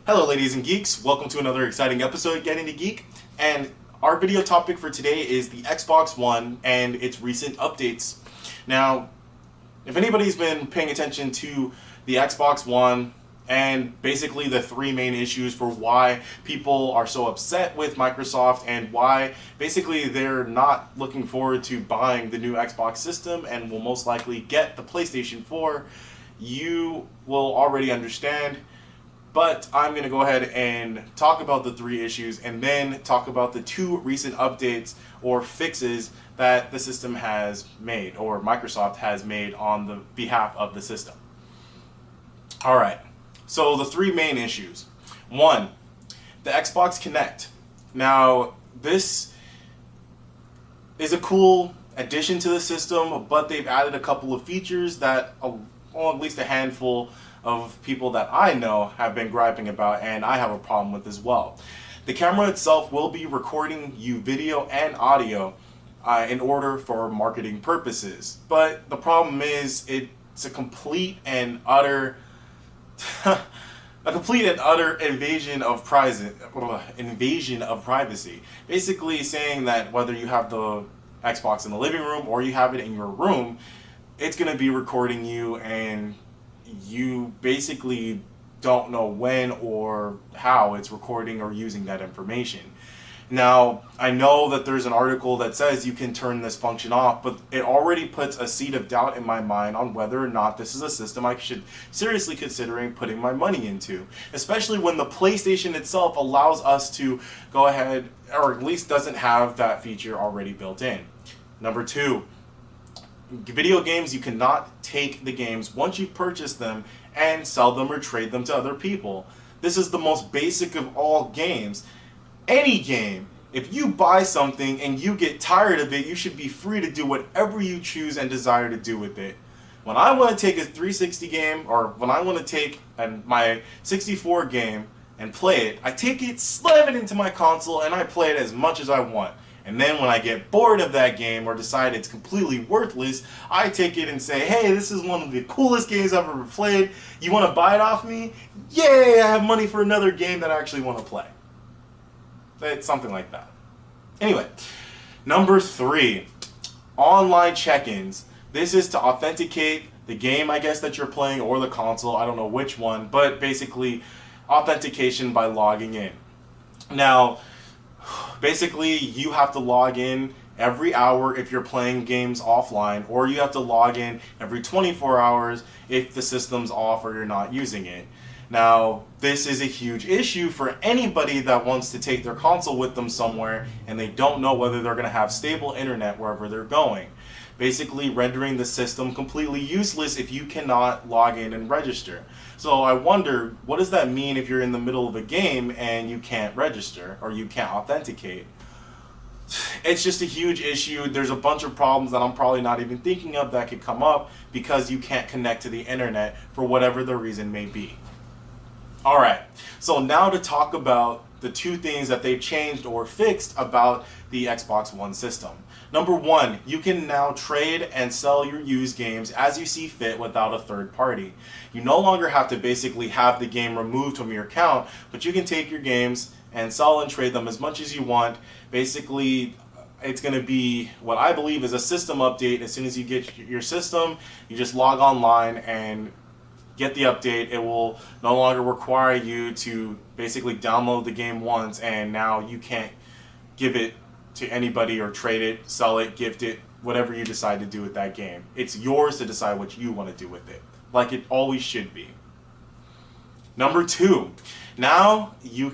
Hello ladies and geeks, welcome to another exciting episode of GettingToGeek, and our video topic for today is the Xbox One and its recent updates. Now, if anybody's been paying attention to the Xbox One and basically the three main issues for why people are so upset with Microsoft and why basically they're not looking forward to buying the new Xbox system and will most likely get the PlayStation 4, you will already understand. But I'm going to go ahead and talk about the three issues and then talk about the two recent updates or fixes that the system has made or Microsoft has made on the behalf of the system. Alright, so the three main issues. One, the Xbox Kinect. Now, this is a cool addition to the system, but they've added a couple of features that, well, at least a handful of people that I know have been griping about, and I have a problem with as well. The camera itself will be recording you video and audio in order for marketing purposes, but the problem is it's a complete and utter invasion of privacy. Basically saying that whether you have the Xbox in the living room or you have it in your room, it's going to be recording you, and you basically don't know when or how it's recording or using that information. Now, I know that there's an article that says you can turn this function off, but it already puts a seed of doubt in my mind on whether or not this is a system I should seriously considering putting my money into, especially when the PlayStation itself allows us to go ahead, or at least doesn't have that feature already built in. Number two, video games, you cannot take the games once you've purchased them and sell them or trade them to other people. This is the most basic of all games. Any game, if you buy something and you get tired of it, you should be free to do whatever you choose and desire to do with it. When I want to take a 360 game, or when I want to take my 64 game and play it, I take it, slam it into my console, and I play it as much as I want. And then when I get bored of that game or decide it's completely worthless, I take it and say, hey, this is one of the coolest games I've ever played. You want to buy it off me? Yay, I have money for another game that I actually want to play. It's something like that. Anyway, number three, online check-ins. This is to authenticate the game, I guess, that you're playing, or the console. I don't know which one, but basically authentication by logging in. Now, basically, you have to log in every hour if you're playing games offline, or you have to log in every 24 hours if the system's off or you're not using it. Now, this is a huge issue for anybody that wants to take their console with them somewhere and they don't know whether they're going to have stable internet wherever they're going. Basically rendering the system completely useless if you cannot log in and register. So I wonder, what does that mean if you're in the middle of a game and you can't register or you can't authenticate? It's just a huge issue. There's a bunch of problems that I'm probably not even thinking of that could come up because you can't connect to the internet for whatever the reason may be. Alright, so now to talk about the two things that they've changed or fixed about the Xbox One system. Number one, you can now trade and sell your used games as you see fit without a third party. You no longer have to basically have the game removed from your account, but you can take your games and sell and trade them as much as you want. Basically, it's going to be what I believe is a system update. As soon as you get your system, you just log online and get the update. It will no longer require you to basically download the game once and now you can't give it to anybody or trade it, sell it, gift it, whatever you decide to do with that game. It's yours to decide what you want to do with it, like it always should be. Number two, now you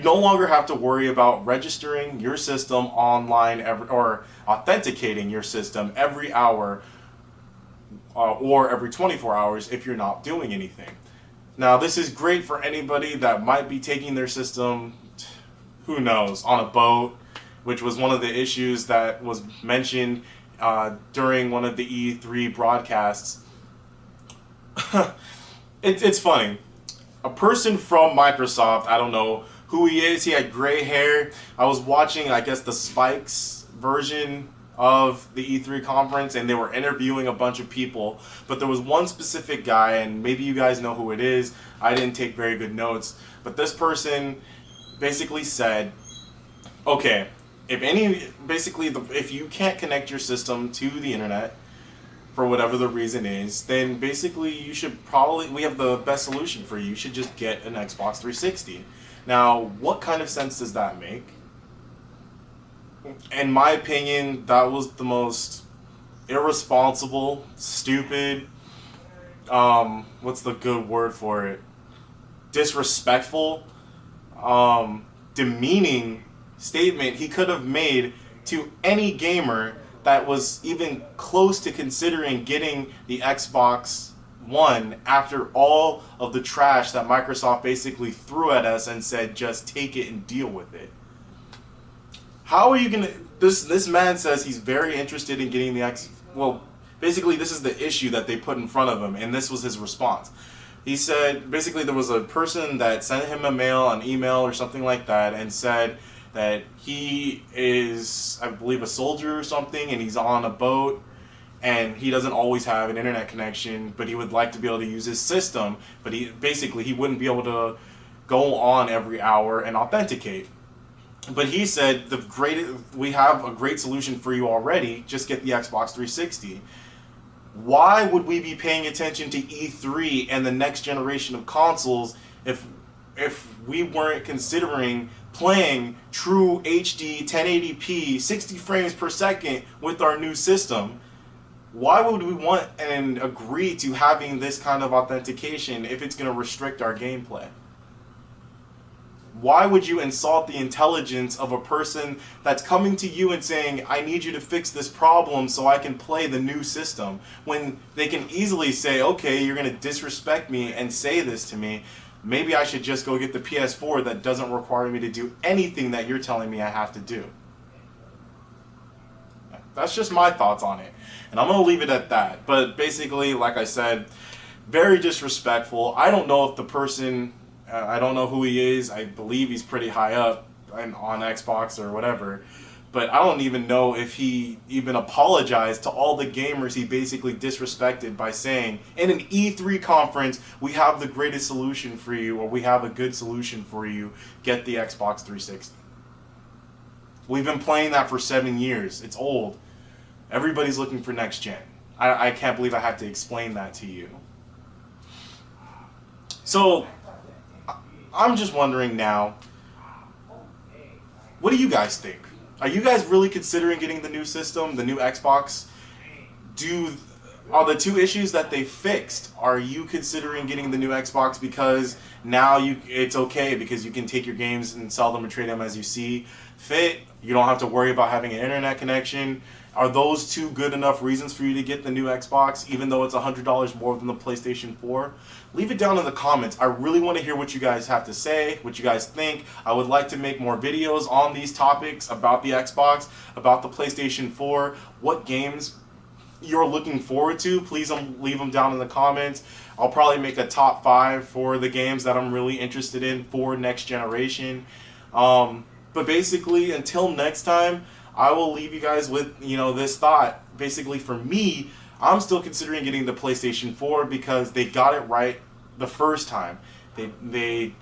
no longer have to worry about registering your system online or authenticating your system every hour or every 24 hours if you're not doing anything. Now, this is great for anybody that might be taking their system, who knows, on a boat, which was one of the issues that was mentioned during one of the E3 broadcasts. It's funny. A person from Microsoft, I don't know who he is, he had gray hair. I was watching, I guess, the Spikes version of the E3 conference, and they were interviewing a bunch of people, but there was one specific guy, and maybe you guys know who it is. I didn't take very good notes, but this person basically said, okay, if you can't connect your system to the internet for whatever the reason is, then basically we have the best solution for you. You should just get an Xbox 360. Now, what kind of sense does that make? In my opinion, that was the most irresponsible, stupid, what's the good word for it? Disrespectful, demeaning statement he could have made to any gamer that was even close to considering getting the Xbox One after all of the trash that Microsoft basically threw at us and said, just take it and deal with it. How are you gonna? This man says he's very interested in getting the well, basically this is the issue that they put in front of him, and this was his response. He said basically there was a person that sent him a mail, an email or something like that, and said that he is, I believe, a soldier or something, and he's on a boat, and he doesn't always have an internet connection, but he would like to be able to use his system, but he wouldn't be able to go on every hour and authenticate. But he said, we have a great solution for you already, just get the Xbox 360. Why would we be paying attention to E3 and the next generation of consoles if we weren't considering playing true HD 1080p 60 frames per second with our new system? Why would we want and agree to having this kind of authentication if it's going to restrict our gameplay? Why would you insult the intelligence of a person that's coming to you and saying, I need you to fix this problem so I can play the new system, when they can easily say, okay, you're going to disrespect me and say this to me. Maybe I should just go get the PS4 that doesn't require me to do anything that you're telling me I have to do. That's just my thoughts on it. And I'm going to leave it at that. But basically, like I said, very disrespectful. I don't know if the person... I don't know who he is. I believe he's pretty high up on Xbox or whatever. But I don't even know if he even apologized to all the gamers he basically disrespected by saying, in an E3 conference, we have the greatest solution for you, or we have a good solution for you, get the Xbox 360. We've been playing that for 7 years. It's old. Everybody's looking for next gen. I can't believe I have to explain that to you. So... I'm just wondering now, what do you guys think? Are you guys really considering getting the new system, the new Xbox? Are the two issues that they fixed, are you considering getting the new Xbox because now it's okay because you can take your games and sell them and trade them as you see fit? You don't have to worry about having an internet connection. Are those two good enough reasons for you to get the new Xbox, even though it's $100 more than the PlayStation 4? Leave it down in the comments. I really want to hear what you guys have to say, what you guys think. I would like to make more videos on these topics about the Xbox, about the PlayStation 4, what games you're looking forward to. Please leave them down in the comments. I'll probably make a top 5 for the games that I'm really interested in for next generation. But basically, until next time, I will leave you guys with, this thought. Basically, for me, I'm still considering getting the PlayStation 4 because they got it right the first time. I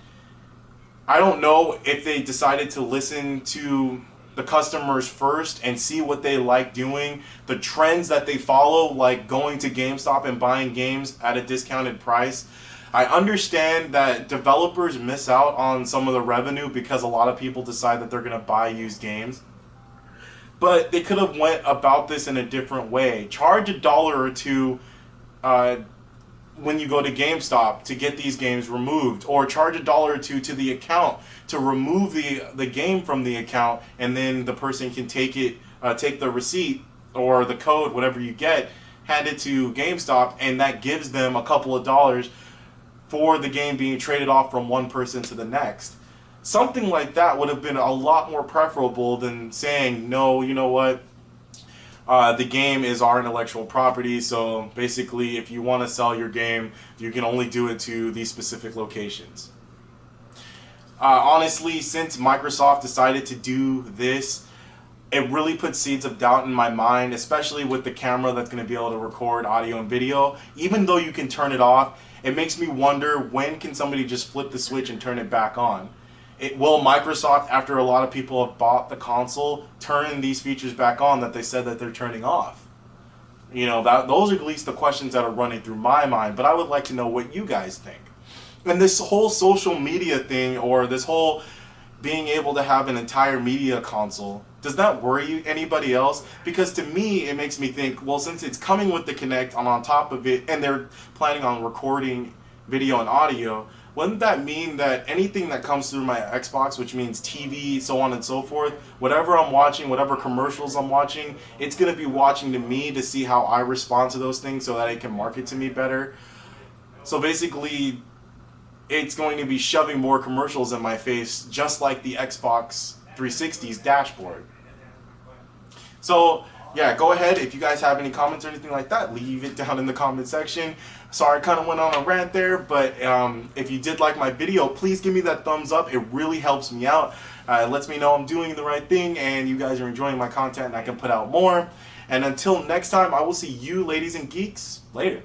don't know if they decided to listen to the customers first and see what they like doing, the trends that they follow, like going to GameStop and buying games at a discounted price. I understand that developers miss out on some of the revenue because a lot of people decide that they're going to buy used games. But they could have went about this in a different way. Charge $1 or $2 when you go to GameStop to get these games removed, or charge $1 or $2 to the account to remove the game from the account, and then the person can take the receipt or the code, whatever you get, hand it to GameStop, and that gives them a couple of dollars for the game being traded off from one person to the next. Something like that would have been a lot more preferable than saying, no, you know what, the game is our intellectual property, so basically if you want to sell your game, you can only do it to these specific locations. Honestly, since Microsoft decided to do this, it really puts seeds of doubt in my mind, especially with the camera that's going to be able to record audio and video. Even though you can turn it off, it makes me wonder, when can somebody just flip the switch and turn it back on? Will Microsoft, after a lot of people have bought the console, turn these features back on that they said that they're turning off? You know, those are at least the questions that are running through my mind, but I would like to know what you guys think. And this whole social media thing, or this whole being able to have an entire media console, does that worry you, anybody else? Because to me, it makes me think, well, since it's coming with the Kinect on top of it, and they're planning on recording video and audio, wouldn't that mean that anything that comes through my Xbox, which means TV, so on and so forth, whatever I'm watching, whatever commercials I'm watching, it's going to be watching to me to see how I respond to those things so that it can market to me better. So basically, it's going to be shoving more commercials in my face, just like the Xbox 360's dashboard. So yeah, go ahead, if you guys have any comments or anything like that, leave it down in the comment section. Sorry, I kind of went on a rant there, but if you did like my video, please give me that thumbs up. It really helps me out. It lets me know I'm doing the right thing and you guys are enjoying my content and I can put out more. And until next time, I will see you ladies and geeks later.